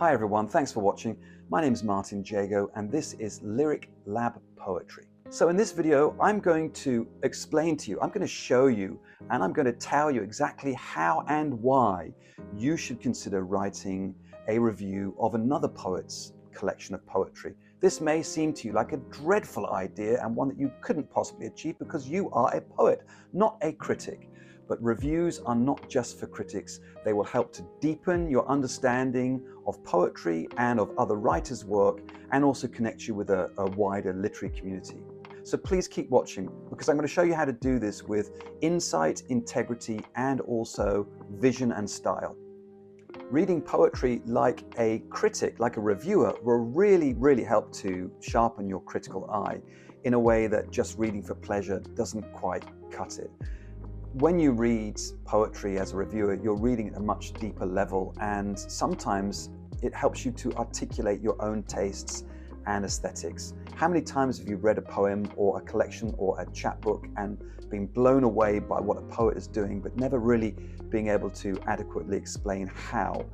Hi everyone, thanks for watching. My name is Martin Jago and this is Lyric Lab Poetry. So in this video, I'm going to explain to you, I'm going to show you, and I'm going to tell you exactly how and why you should consider writing a review of another poet's collection of poetry. This may seem to you like a dreadful idea and one that you couldn't possibly achieve because you are a poet, not a critic. But reviews are not just for critics. They will help to deepen your understanding of poetry and of other writers' work, and also connect you with a wider literary community. So please keep watching, because I'm going to show you how to do this with insight, integrity, and also vision and style. Reading poetry like a critic, like a reviewer, will really help to sharpen your critical eye in a way that just reading for pleasure doesn't quite cut it. When you read poetry as a reviewer, you're reading at a much deeper level, and sometimes it helps you to articulate your own tastes and aesthetics. How many times have you read a poem or a collection or a chapbook and been blown away by what a poet is doing, but never really being able to adequately explain how?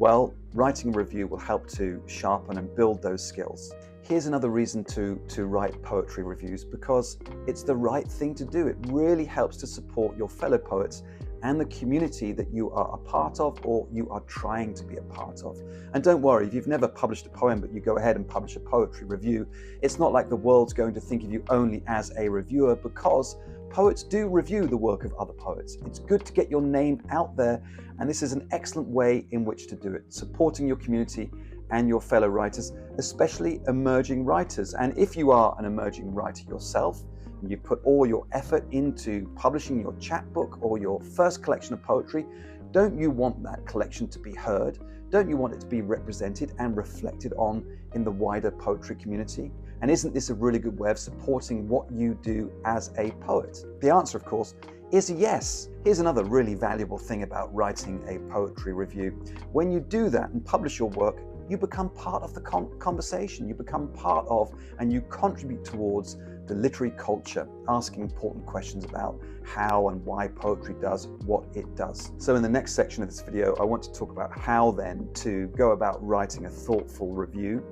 Well, writing a review will help to sharpen and build those skills. Here's another reason to write poetry reviews, because it's the right thing to do. It really helps to support your fellow poets and the community that you are a part of or you are trying to be a part of. And don't worry, if you've never published a poem but you go ahead and publish a poetry review, it's not like the world's going to think of you only as a reviewer, because poets do review the work of other poets. It's good to get your name out there, and this is an excellent way in which to do it, supporting your community and your fellow writers, especially emerging writers. And if you are an emerging writer yourself, and you put all your effort into publishing your chapbook or your first collection of poetry, don't you want that collection to be heard? Don't you want it to be represented and reflected on in the wider poetry community? And isn't this a really good way of supporting what you do as a poet? The answer, of course, is yes. Here's another really valuable thing about writing a poetry review. When you do that and publish your work, you become part of the conversation. You become part of and you contribute towards the literary culture, asking important questions about how and why poetry does what it does. So in the next section of this video, I want to talk about how then to go about writing a thoughtful review.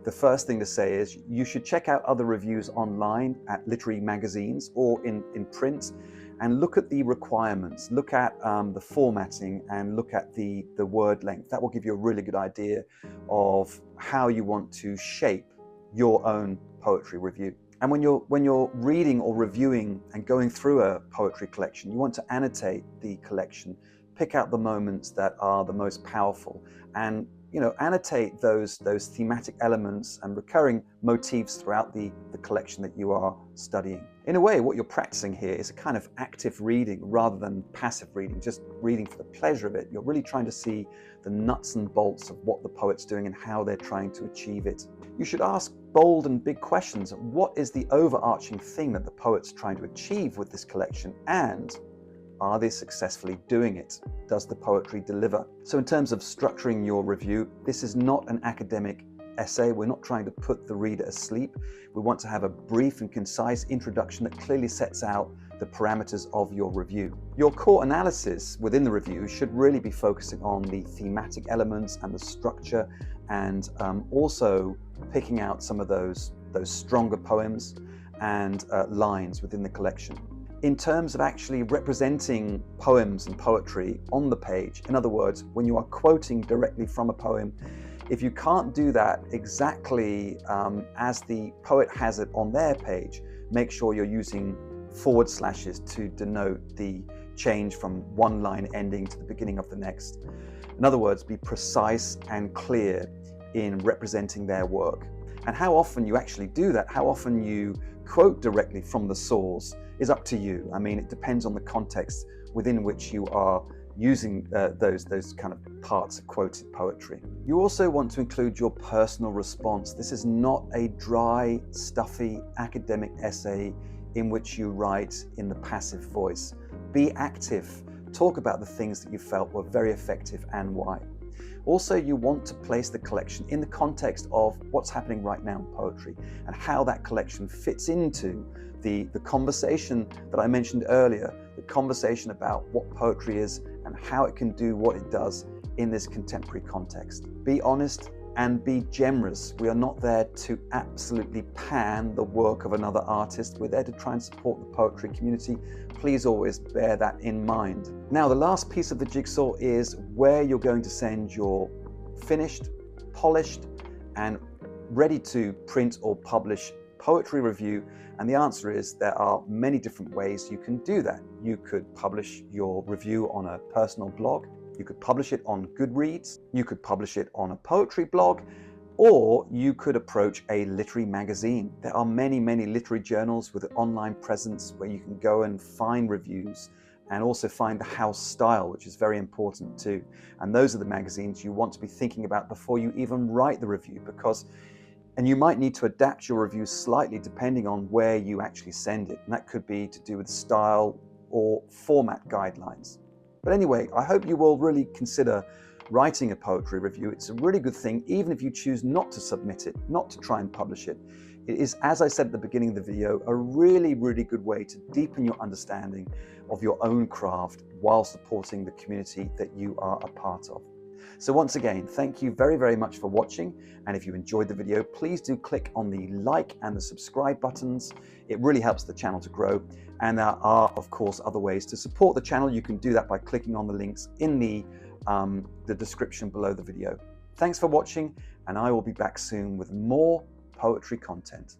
The first thing to say is you should check out other reviews online at literary magazines or in print, and look at the requirements, look at the formatting, and look at the word length. That will give you a really good idea of how you want to shape your own poetry review. And when you're reading or reviewing and going through a poetry collection, you want to annotate the collection, pick out the moments that are the most powerful, and annotate those thematic elements and recurring motifs throughout the collection that you are studying. In a way, what you're practicing here is a kind of active reading rather than passive reading, just reading for the pleasure of it. You're really trying to see the nuts and bolts of what the poet's doing and how they're trying to achieve it. You should ask bold and big questions. What is the overarching thing that the poet's trying to achieve with this collection, and are they successfully doing it? Does the poetry deliver? So in terms of structuring your review, this is not an academic essay. We're not trying to put the reader asleep. We want to have a brief and concise introduction that clearly sets out the parameters of your review. Your core analysis within the review should really be focusing on the thematic elements and the structure, and also picking out some of those stronger poems and lines within the collection. In terms of actually representing poems and poetry on the page, in other words, when you are quoting directly from a poem, if you can't do that exactly as the poet has it on their page, make sure you're using forward slashes to denote the change from one line ending to the beginning of the next. In other words, be precise and clear in representing their work. And how often you actually do that, how often you quote directly from the source, is up to you. I mean, it depends on the context within which you are using those kind of parts of quoted poetry. You also want to include your personal response. This is not a dry, stuffy academic essay in which you write in the passive voice. Be active. Talk about the things that you felt were very effective and why. Also, you want to place the collection in the context of what's happening right now in poetry and how that collection fits into the conversation that I mentioned earlier, the conversation about what poetry is and how it can do what it does in this contemporary context. Be honest and be generous. We are not there to absolutely pan the work of another artist. We're there to try and support the poetry community. Please always bear that in mind. Now, the last piece of the jigsaw is where you're going to send your finished, polished, and ready to print or publish poetry review. And the answer is there are many different ways you can do that. You could publish your review on a personal blog. You could publish it on Goodreads, you could publish it on a poetry blog, or you could approach a literary magazine. There are many, many literary journals with an online presence where you can go and find reviews and also find the house style, which is very important too. And those are the magazines you want to be thinking about before you even write the review, and you might need to adapt your review slightly depending on where you actually send it. And that could be to do with style or format guidelines. But anyway, I hope you will really consider writing a poetry review. It's a really good thing, even if you choose not to submit it, not to try and publish it. It is, as I said at the beginning of the video, a really, really good way to deepen your understanding of your own craft while supporting the community that you are a part of. So once again, thank you very, very much for watching. And if you enjoyed the video, please do click on the like and the subscribe buttons. It really helps the channel to grow. And there are, of course, other ways to support the channel. You can do that by clicking on the links in the description below the video. Thanks for watching, and I will be back soon with more poetry content.